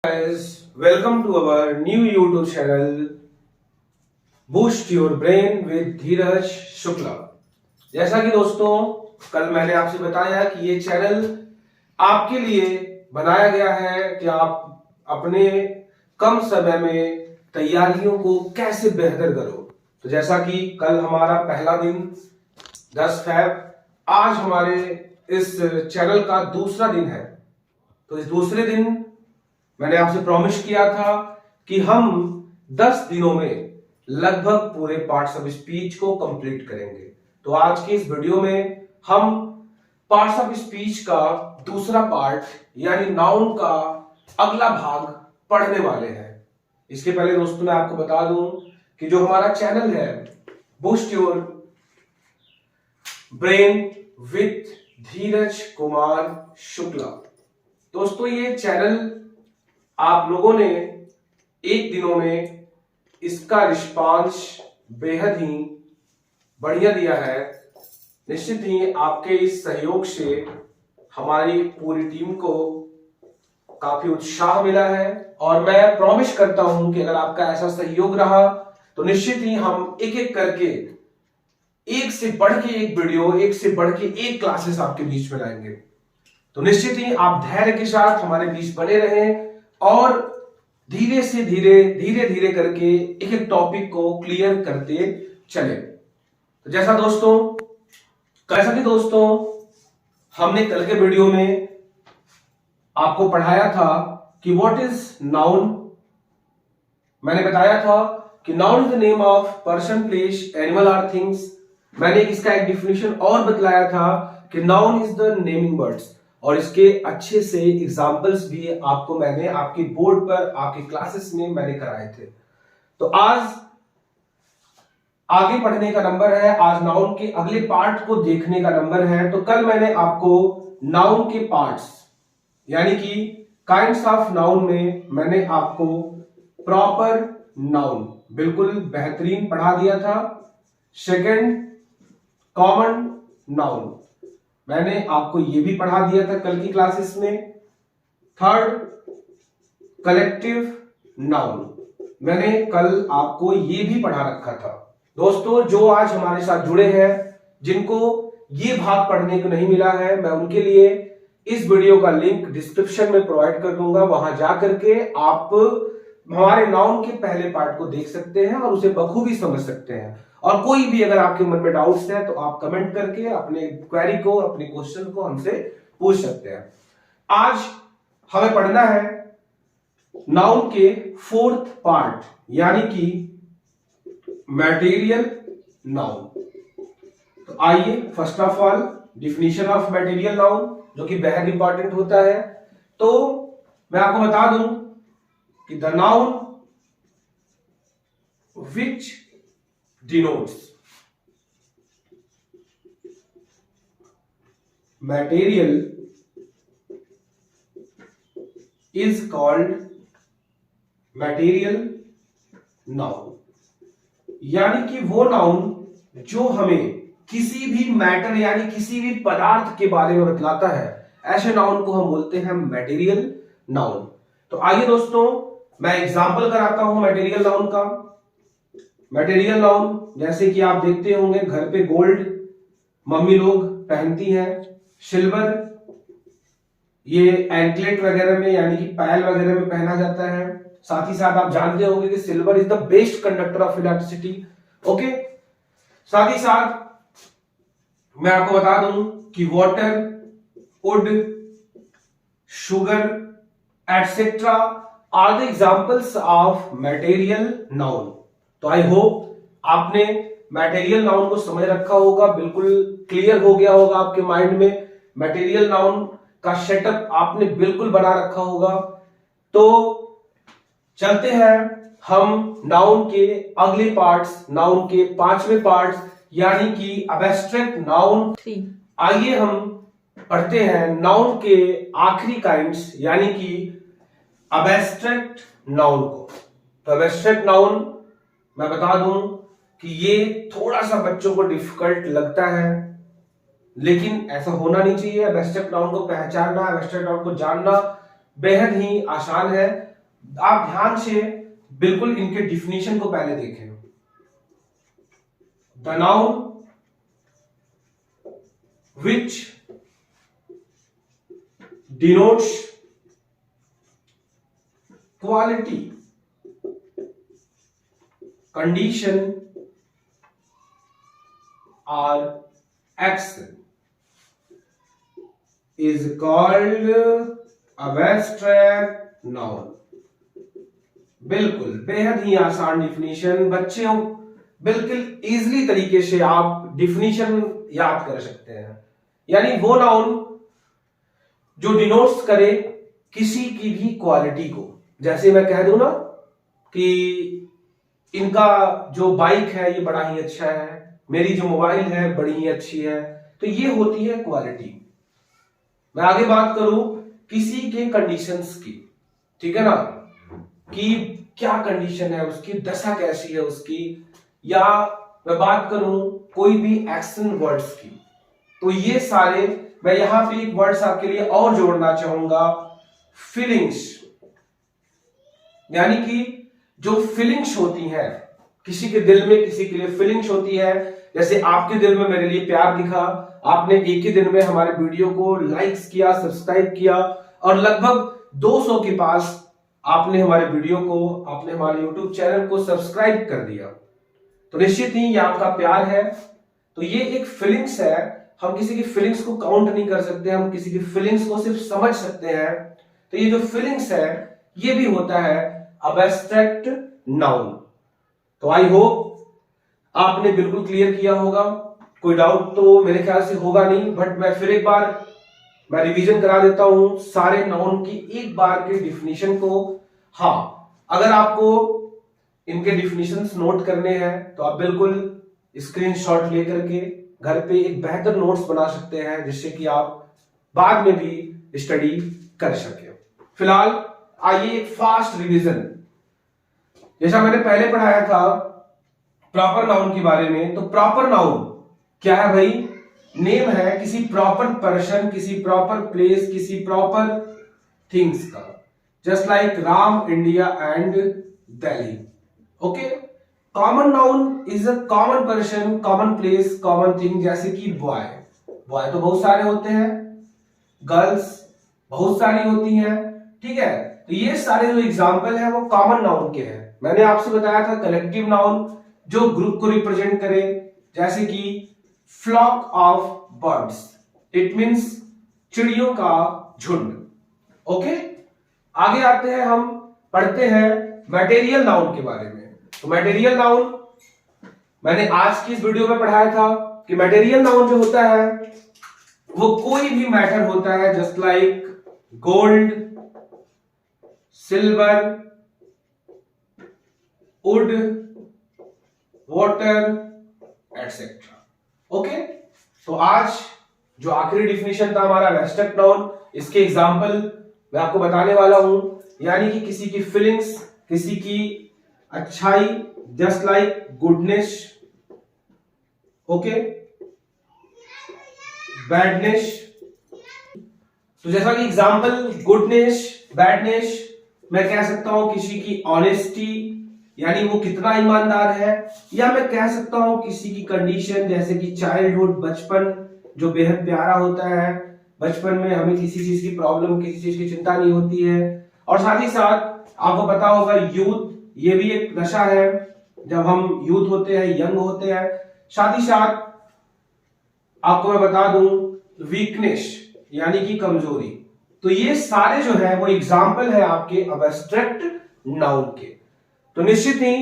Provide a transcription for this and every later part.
Guys, welcome to our new YouTube channel Boost Your Brain with धीरज शुक्ला। जैसा कि दोस्तों कल मैंने आपसे बताया कि ये चैनल आपके लिए बनाया गया है कि आप अपने कम समय में तैयारियों को कैसे बेहतर करो। तो जैसा कि कल हमारा पहला दिन 10 फरवरी, आज हमारे इस चैनल का दूसरा दिन है। तो इस दूसरे दिन मैंने आपसे प्रॉमिस किया था कि हम 10 दिनों में लगभग पूरे पार्ट्स ऑफ स्पीच को कंप्लीट करेंगे। तो आज की इस वीडियो में हम पार्ट्स ऑफ स्पीच का दूसरा पार्ट यानी नाउन का अगला भाग पढ़ने वाले हैं। इसके पहले दोस्तों मैं आपको बता दूं कि जो हमारा चैनल है बूस्ट योर ब्रेन विथ धीरज कुमार शुक्ला, दोस्तों ये चैनल आप लोगों ने एक दिनों में इसका रिस्पांस बेहद ही बढ़िया दिया है। निश्चित ही आपके इस सहयोग से हमारी पूरी टीम को काफी उत्साह मिला है और मैं प्रॉमिस करता हूं कि अगर आपका ऐसा सहयोग रहा तो निश्चित ही हम एक एक करके एक से बढ़ के एक वीडियो, एक से बढ़ के एक क्लासेस आपके बीच में लाएंगे। तो निश्चित ही आप धैर्य के साथ हमारे बीच बने रहें और धीरे धीरे करके एक एक टॉपिक को क्लियर करते चले। तो जैसा कि दोस्तों हमने कल के वीडियो में आपको पढ़ाया था कि व्हाट इज नाउन। मैंने बताया था कि noun is the name of person, place, animal और थिंग्स। मैंने इसका एक डिफिनेशन और बतलाया था कि noun is the naming words और इसके अच्छे से एग्जाम्पल्स भी आपको मैंने आपके बोर्ड पर आपके क्लासेस में मैंने कराए थे। तो आज आगे पढ़ने का नंबर है, आज नाउन के अगले पार्ट को देखने का नंबर है। तो कल मैंने आपको नाउन के पार्ट्स यानी कि काइंड्स ऑफ नाउन में मैंने आपको प्रॉपर नाउन बिल्कुल बेहतरीन पढ़ा दिया था। सेकंड कॉमन नाउन मैंने आपको यह भी पढ़ा दिया था कल की क्लासेस में। थर्ड कलेक्टिव नाउन मैंने कल आपको यह भी पढ़ा रखा था। दोस्तों जो आज हमारे साथ जुड़े हैं, जिनको ये भाग पढ़ने को नहीं मिला है, मैं उनके लिए इस वीडियो का लिंक डिस्क्रिप्शन में प्रोवाइड कर दूंगा। वहां जाकर के आप हमारे नाउन के पहले पार्ट को देख सकते हैं और उसे बखूबी समझ सकते हैं। और कोई भी अगर आपके मन में डाउट्स है तो आप कमेंट करके अपने क्वेरी को, अपने क्वेश्चन को हमसे पूछ सकते हैं। आज हमें पढ़ना है नाउन के फोर्थ पार्ट यानी कि मटेरियल नाउन। तो आइए first of all definition of material noun जो कि बेहद इंपॉर्टेंट होता है। तो मैं आपको बता दूं कि the noun which denotes material is called material noun। यानी कि वो नाउन जो हमें किसी भी मैटर यानी किसी भी पदार्थ के बारे में बतलाता है, ऐसे नाउन को हम बोलते हैं मटेरियल नाउन। तो आइए दोस्तों मैं एग्जांपल कराता हूं मटेरियल नाउन का। मटेरियल नाउन जैसे कि आप देखते होंगे घर पे गोल्ड मम्मी लोग पहनती हैं, सिल्वर ये एंकलेट वगैरह में यानी कि पायल वगैरह में पहना जाता है। साथ ही साथ आप जानते होंगे कि silver is the best conductor of electricity. Okay, साथ ही साथ मैं आपको बता दूं कि water, wood, sugar etcetera are the examples of material noun. तो आई होप आपने मटेरियल नाउन को समझ रखा होगा, बिल्कुल क्लियर हो गया होगा आपके माइंड में। मटेरियल नाउन का सेटअप आपने बिल्कुल बना रखा होगा। तो चलते हैं हम नाउन के अगले पार्ट्स, नाउन के पांचवें पार्ट्स यानी कि एब्स्ट्रैक्ट नाउन। आइए हम पढ़ते हैं नाउन के आखिरी काइंड्स यानी कि एब्स्ट्रैक्ट नाउन को। तो एब्स्ट्रैक्ट नाउन मैं बता दूं कि ये थोड़ा सा बच्चों को डिफिकल्ट लगता है, लेकिन ऐसा होना नहीं चाहिए। एब्स्ट्रैक्ट नाउन को पहचानना, एब्स्ट्रैक्ट नाउन को जानना बेहद ही आसान है। आप ध्यान से बिल्कुल इनके डिफिनीशन को पहले देखें। The noun which denotes quality, condition or action is called abstract noun। बिल्कुल बेहद ही आसान डिफिनीशन, बच्चों बिल्कुल इजीली तरीके से आप डिफिनीशन याद कर सकते हैं। यानी वो नाउन जो डिनोट्स करे किसी की भी क्वालिटी को। जैसे मैं कह दूं ना कि इनका जो बाइक है ये बड़ा ही अच्छा है, मेरी जो मोबाइल है बड़ी ही अच्छी है, तो ये होती है क्वालिटी। मैं आगे बात करूं किसी के कंडीशंस की, ठीक है ना, कि क्या कंडीशन है उसकी, दशा कैसी है उसकी, या मैं बात करूं कोई भी एक्शन वर्ड्स की, तो ये सारे मैं यहां पे एक वर्ड्स आपके लिए और जोड़ना चाहूंगा, फीलिंग्स। यानी कि जो फीलिंग्स होती हैं किसी के दिल में, किसी के लिए फीलिंग्स होती है। जैसे आपके दिल में मेरे लिए प्यार दिखा, आपने एक ही दिन में हमारे वीडियो को लाइक्स किया, सब्सक्राइब किया, और लगभग 200 के पास आपने हमारे वीडियो को, आपने हमारे यूट्यूब चैनल को सब्सक्राइब कर दिया, तो निश्चित ही ये आपका प्यार है। तो ये एक फीलिंग्स है। हम किसी की फीलिंग्स को काउंट नहीं कर सकते, हम किसी की फीलिंग्स को सिर्फ समझ सकते हैं। तो ये जो फीलिंग्स है ये भी होता है अब्स्ट्रैक्ट नाउन। तो आई होप आपने बिल्कुल क्लियर किया होगा, कोई डाउट तो मेरे ख्याल से होगा नहीं, बट मैं फिर एक बार मैं रिवीजन करा देता हूं सारे नाउन की एक बार के डिफिनीशन को। हाँ, अगर आपको इनके डिफिनीशंस नोट करने हैं तो आप बिल्कुल स्क्रीनशॉट लेकर के घर पे एक बेहतर नोट्स बना सकते हैं, जिससे कि आप बाद में भी स्टडी कर सके। फिलहाल आइए एक फास्ट रिवीजन। जैसा मैंने पहले पढ़ाया था प्रॉपर नाउन के बारे में, तो प्रॉपर नाउन क्या है भाई? नेम है किसी प्रॉपर पर्सन, किसी प्रॉपर प्लेस, किसी प्रॉपर थिंग्स का, just like Ram, India and Delhi. Okay. Common noun is a common person, common place, common thing. जैसे कि बॉय, बॉय तो बहुत सारे होते हैं, गर्ल्स बहुत सारी होती हैं, ठीक है। तो ये सारे जो एग्जाम्पल है वो कॉमन नाउन के हैं। मैंने आपसे बताया था कलेक्टिव नाउन जो ग्रुप को रिप्रेजेंट करे, जैसे कि flock of birds, it means चिड़ियों का झुंड। ओके, आगे आते हैं, हम पढ़ते हैं मटेरियल नाउन के बारे में। तो मटेरियल नाउन मैंने आज की इस वीडियो में पढ़ाया था कि मटेरियल नाउन जो होता है वो कोई भी मैटर होता है, just like gold, silver, would, water etcetera. Okay. तो आज जो आखिरी डिफिनेशन था हमारा एब्स्ट्रैक्ट नाउन, इसके एग्जांपल मैं आपको बताने वाला हूं। यानी कि किसी की फीलिंग्स, किसी की अच्छाई, just like goodness, okay, badness. तो जैसा कि एग्जांपल गुडनेस, बैडनेस, मैं कह सकता हूं किसी की ऑनेस्टी, यानी वो कितना ईमानदार है, या मैं कह सकता हूं किसी की कंडीशन, जैसे कि चाइल्डहुड, बचपन जो बेहद प्यारा होता है। बचपन में हमें किसी चीज की प्रॉब्लम, किसी चीज की चिंता नहीं होती है। और साथ ही साथ आपको पता होगा यूथ, ये भी एक नशा है जब हम यूथ होते हैं, यंग होते हैं। साथ ही साथ आपको मैं बता दूं वीकनेस, यानी कि कमजोरी। तो ये सारे जो है वो एग्जाम्पल है आपके अब्स्ट्रैक्ट नाउन के। तो निश्चित ही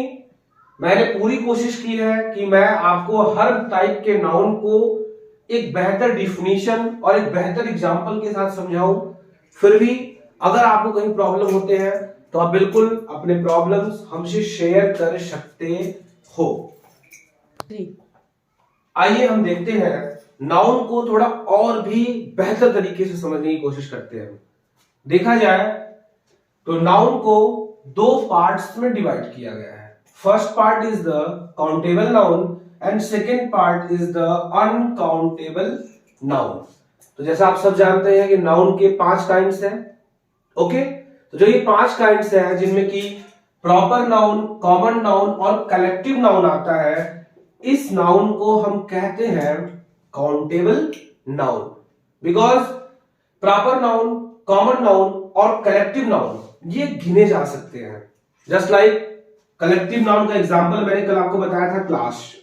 मैंने पूरी कोशिश की है कि मैं आपको हर टाइप के नाउन को एक बेहतर डिफिनीशन और एक बेहतर एग्जाम्पल के साथ समझाऊं। फिर भी अगर आपको कहीं प्रॉब्लम होते हैं तो आप बिल्कुल अपने प्रॉब्लम्स हमसे शेयर कर सकते हो। आइए हम देखते हैं नाउन को थोड़ा और भी बेहतर तरीके से समझने की कोशिश करते हैं। देखा जाए तो नाउन को दो पार्ट्स में डिवाइड किया गया है। First part is the countable noun and second part is the uncountable noun. तो जैसा आप सब जानते हैं कि नाउन के 5 टाइप्स हैं, ओके। तो जो ये 5 काइंड्स हैं जिनमें कि प्रॉपर नाउन, कॉमन नाउन और कलेक्टिव नाउन आता है, इस नाउन को हम कहते हैं countable noun. Because proper noun, common noun और कलेक्टिव नाउन ये गिने जा सकते हैं। जस्ट लाइक कलेक्टिव नाउन का एग्जांपल मैंने कल आपको बताया था क्लास।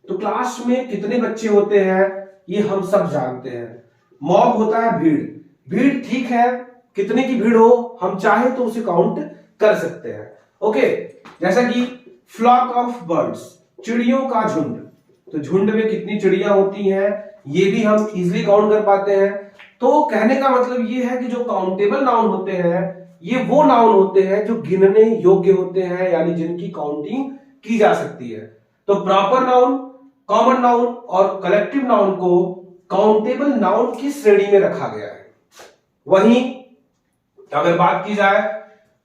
तो क्लास में कितने बच्चे होते हैं ये हम सब जानते हैं। मॉब होता है भीड़, भीड़ ठीक है, कितने की भीड़ हो हम चाहे तो उसे काउंट कर सकते हैं। ओके, जैसा कि फ्लॉक ऑफ बर्ड्स, चिड़ियों का झुंड, तो झुंड में कितनी चिड़ियां होती हैं ये भी हम इजीली काउंट कर पाते हैं। तो कहने का मतलब ये है कि जो काउंटेबल नाउन होते हैं ये वो नाउन होते हैं जो गिनने योग्य होते हैं, यानी जिनकी काउंटिंग की जा सकती है। तो प्रॉपर नाउन, कॉमन नाउन और कलेक्टिव नाउन को काउंटेबल नाउन की श्रेणी में रखा गया है। वहीं अगर बात की जाए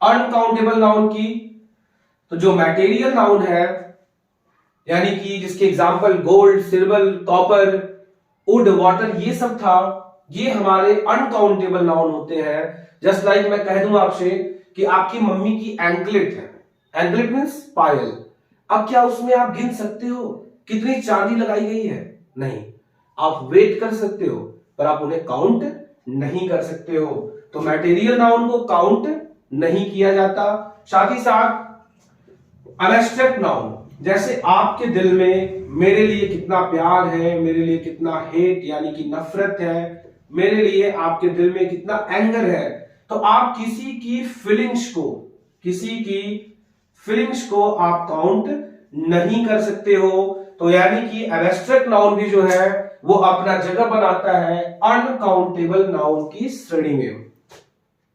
अनकाउंटेबल नाउन की, तो जो मटेरियल नाउन है यानी कि जिसके example gold, silver, copper, would, water ये सब था, ये हमारे अनकाउंटेबल नाउन होते हैं। जस्ट लाइक मैं कह दूं आपसे कि आपकी मम्मी की एंकलेट है, एंकलेट मींस पायल, अब क्या उसमें आप गिन सकते हो कितनी चांदी लगाई गई है? नहीं। आप वेट कर सकते हो पर आप उन्हें काउंट नहीं कर सकते हो। तो मटेरियल नाउन को काउंट नहीं किया जाता। साथ ही साथ अनएब्स्ट्रैक्ट नाउन, जैसे आपके दिल में मेरे लिए कितना प्यार है, मेरे लिए कितना हेट यानी कि नफरत है, मेरे लिए आपके दिल में कितना एंगर है, तो आप किसी की फीलिंग्स को आप काउंट नहीं कर सकते हो। तो यानी कि एब्स्ट्रैक्ट नाउन भी जो है वो अपना जगह बनाता है अनकाउंटेबल नाउन की श्रेणी में।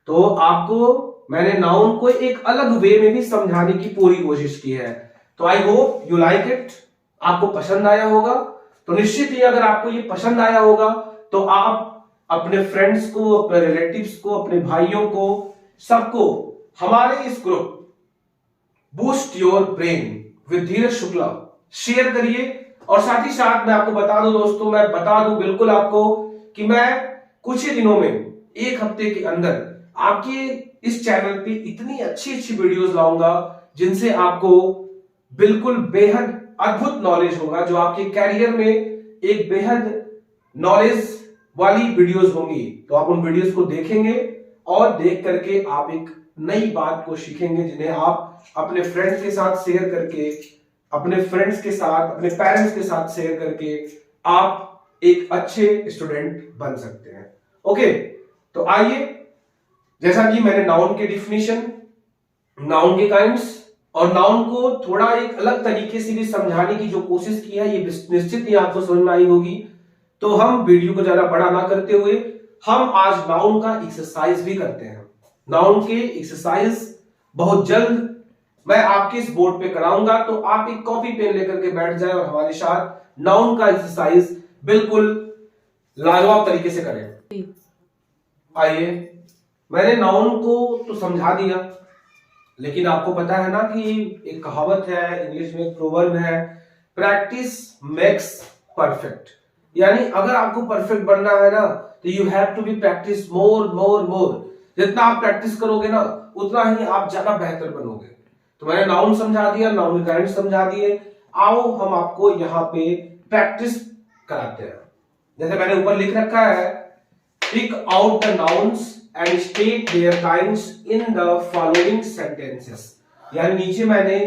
तो आपको मैंने नाउन को एक अलग वे में भी समझाने की पूरी कोशिश की है। तो I hope you like it, आपको पसंद आया होगा। तो निश्चित ही अगर आपको ये पसंद आया होगा तो आप अपने फ्रेंड्स को, अपने रिलेटिव्स को, अपने भाइयों को, सबको हमारे इस group boost your brain with Dheeraj Shukla share करिए। और साथ ही साथ मैं आपको बता दूं दोस्तों, मैं बता दूं बिल्कुल आपको कि मैं कुछ ही दिनों में, एक हफ्ते के अंदर आपके इस चैनल पे इतनी अच्छी अच्छी वीडियोस लाऊंगा जिनसे आपको बिल्कुल बेहद अद्भुत नॉलेज होगा, जो आपके कैरियर में एक बेहद नॉलेज वाली वीडियोस होंगी। तो आप उन वीडियोस को देखेंगे और देख करके आप एक नई बात को सीखेंगे जिन्हें आप अपने फ्रेंड्स के साथ शेयर करके, अपने फ्रेंड्स के साथ, अपने पेरेंट्स के साथ शेयर करके आप एक अच्छे स्टूडेंट बन सकते हैं। ओके, तो आइए, जैसा कि मैंने नाउन के डिफिनीशन, नाउन के काइंड्स और नाउन को थोड़ा एक अलग तरीके से भी समझाने की जो कोशिश की है, ये निश्चित ही आपको समझ में आई होगी। तो हम वीडियो को ज्यादा बड़ा ना करते हुए हम आज नाउन का एक्सरसाइज भी करते हैं। नाउन के एक्सरसाइज बहुत जल्द मैं आपके इस बोर्ड पे कराऊंगा, तो आप एक कॉपी पेन लेकर के बैठ जाए और हमारे साथ नाउन का एक्सरसाइज बिल्कुल लाजवाब तरीके से करें। आइए, मैंने नाउन को तो समझा दिया, लेकिन आपको पता है ना कि एक कहावत है, इंग्लिश में एक प्रोवर्ब है, प्रैक्टिस मेक्स परफेक्ट। यानी अगर आपको परफेक्ट बनना है ना तो you have to be practice more more more. जितना आप प्रैक्टिस करोगे ना उतना ही आप ज्यादा बेहतर बनोगे। तो मैंने नाउन समझा दिया, नाउन के काइंड समझा दिए। आओ हम आपको यहाँ पे प्रैक्टिस कराते हैं। जैसे मैंने ऊपर लिख रखा है, pick out the nouns and state their kinds in the following sentences. यानी नीचे मैंने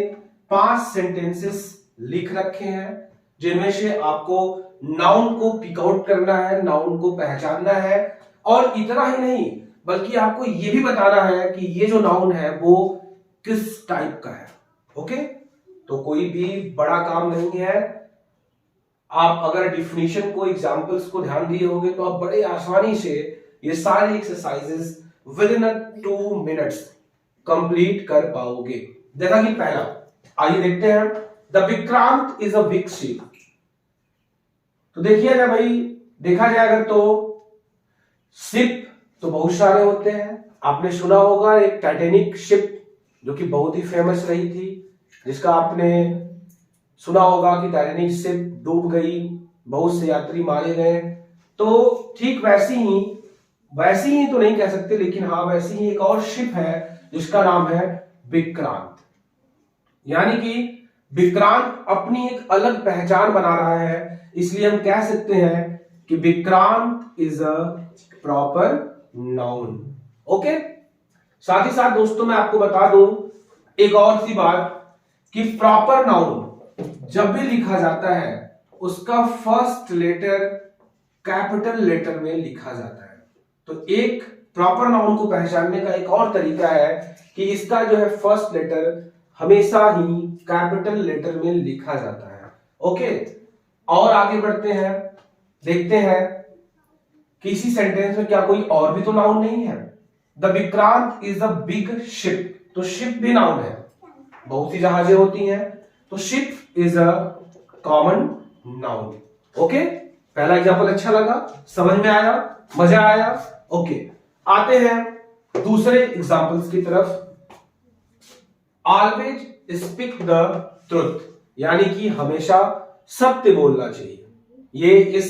5 सेंटेंसेस लिख रखे हैं जिनमें से आपको नाउन को पिक आउट करना है, नाउन को पहचानना है। और इतना ही नहीं बल्कि आपको यह भी बताना है कि ये जो नाउन है वो किस टाइप का है। ओके, तो कोई भी बड़ा काम नहीं है। आप अगर डिफिनीशन को, एग्जांपल्स को ध्यान दिए होंगे तो आप बड़े आसानी से ये सारे exercises with in 2 minutes complete कर पाओगे। जैसा कि पहला, आइए देखते हैं, the Vikrant is a big ship. तो देखिए ना भाई, देखा जाए अगर तो शिप तो बहुत सारे होते हैं। आपने सुना होगा एक टाइटैनिक शिप जो कि बहुत ही फेमस रही थी, जिसका आपने सुना होगा कि टाइटैनिक शिप डूब गई, बहुत से यात्री मारे गए। तो ठीक वैसी ही वैसी ही तो नहीं कह सकते, लेकिन हाँ वैसी ही एक और शिप है जिसका नाम है विक्रांत। यानी कि विक्रांत अपनी एक अलग पहचान बना रहा है, इसलिए हम कह सकते हैं कि Vikrant is a proper noun. Okay, साथ ही साथ दोस्तों मैं आपको बता दूं एक और सी बात कि प्रॉपर नाउन जब भी लिखा जाता है उसका फर्स्ट लेटर कैपिटल लेटर में लिखा जाता है। तो एक प्रॉपर नाउन को पहचानने का एक और तरीका है कि इसका जो है फर्स्ट लेटर हमेशा ही कैपिटल लेटर में लिखा जाता है। ओके, और आगे बढ़ते हैं, देखते हैं कि इसी सेंटेंस में क्या कोई और भी तो नाउन नहीं है। The Vikrant is a big ship, तो शिप भी नाउन है, बहुत सी जहाजें होती हैं, तो ship is a common noun. Okay, पहला एग्जांपल अच्छा लगा, समझ में आया, मजा आया। ओके, आते हैं दूसरे एग्जांपल्स की तरफ। ऑलवेज स्पीक द ट्रुथ, यानी कि हमेशा सत्य बोलना चाहिए, ये इस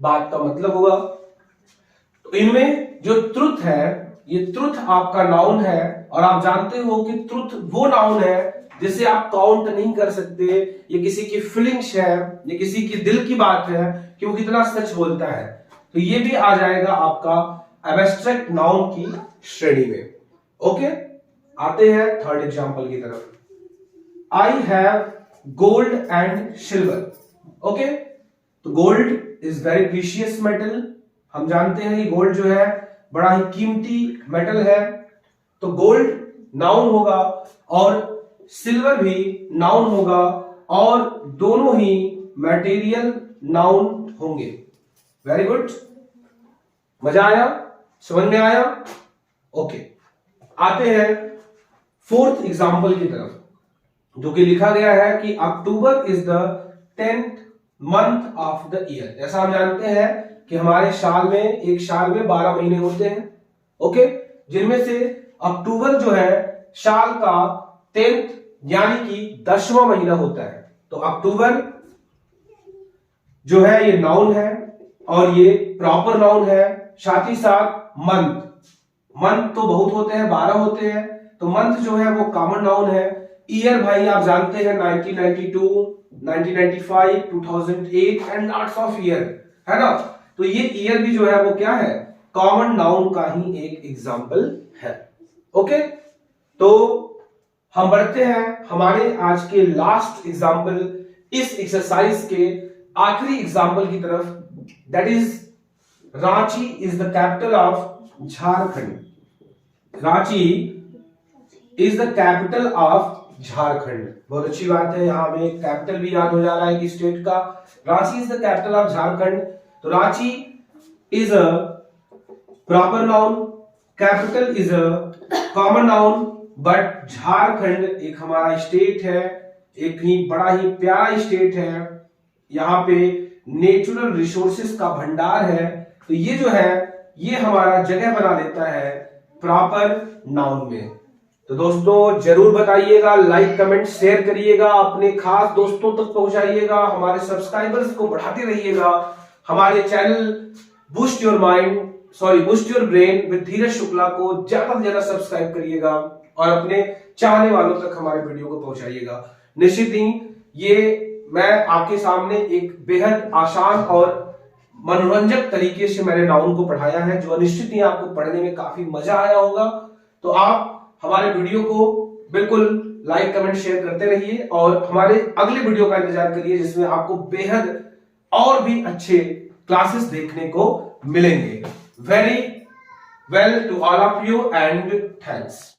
बात का मतलब हुआ। तो इनमें जो ट्रुथ है, ये ट्रुथ आपका नाउन है, और आप जानते हो कि ट्रुथ वो नाउन है जिसे आप काउंट नहीं कर सकते। ये किसी की फीलिंग्स है, ये किसी की दिल की बात है कि वो कितना सच बोलता है, तो ये भी आ जाएगा आपका एब्स्ट्रैक्ट नाउन की श्रेणी में। ओके, आते हैं थर्ड एग्जांपल की तरफ। I have gold and silver. Okay, तो gold is very precious metal, हम जानते हैं ये गोल्ड जो है बड़ा ही कीमती मेटल है, तो गोल्ड नाउन होगा और सिल्वर भी नाउन होगा, और दोनों ही मटेरियल नाउन होंगे। वेरी गुड, मजा आया, समझ में आया। ओके, आते हैं फोर्थ एग्जांपल की तरफ, जो कि लिखा गया है कि October is the 10th month of the year. जैसा हम जानते हैं कि हमारे साल में, एक साल में 12 महीने होते हैं। ओके, जिनमें से अक्टूबर जो है साल का 10th यानी कि 10वां महीना होता है। तो अक्टूबर जो है ये नाउन है और ये प्रॉपर नाउन है। साथ ही साथ मंथ, मंथ तो बहुत होते हैं, 12 होते हैं, तो मंथ जो है वो कॉमन नाउन है। ईयर भाई आप जानते हैं 1992, 1995, 2008 एंड लॉट्स ऑफ ईयर, है ना। तो ये ईयर भी जो है वो क्या है, कॉमन नाउन का ही एक एग्जांपल है। ओके, तो हम बढ़ते हैं हमारे आज के लास्ट एग्जांपल, इस एक्सरसाइज के आखिरी एग्जांपल की तरफ, that is Ranchi is the capital of Jharkhand. Ranchi is the capital of Jharkhand. बहुत अच्छी बात है, यहां हमें कैपिटल भी याद हो जा रहा है कि स्टेट का। Ranchi is the capital of Jharkhand, तो Ranchi is a proper noun, capital is a common noun, but Jharkhand एक हमारा स्टेट है, एक ही बड़ा ही प्यारा स्टेट है, यहाँ पे नेचुरल रिसोर्सेस का भंडार है, तो ये जो है ये हमारा जगह बना देता है प्रॉपर नाउन में। तो दोस्तों जरूर बताइएगा, लाइक कमेंट शेयर करिएगा, अपने खास दोस्तों तक पहुंचाइएगा, हमारे सब्सक्राइबर्स को बढ़ाते रहिएगा। हमारे channel boost your mind, boost your brain with Dheeraj Shukla को ज्यादा से ज्यादा सब्सक्राइब करिएगा और अपने चाहने वालों तक हमारे वीडियो को पहुंचाइएगा। निश्चित ही ये मैं आपके सामने एक बेहद आसान और मनोरंजक तरीके से मैंने नाउन को पढ़ाया है, जो निश्चित ही आपको पढ़ने में काफी मजा आया होगा। तो आप हमारे वीडियो को बिल्कुल लाइक कमेंट शेयर करते रहिए और हमारे अगले वीडियो का इंतजार करिए, जिसमें आपको बेहद और भी अच्छे क्लासेस देखने को मिलेंगे। Very well to all of you and thanks.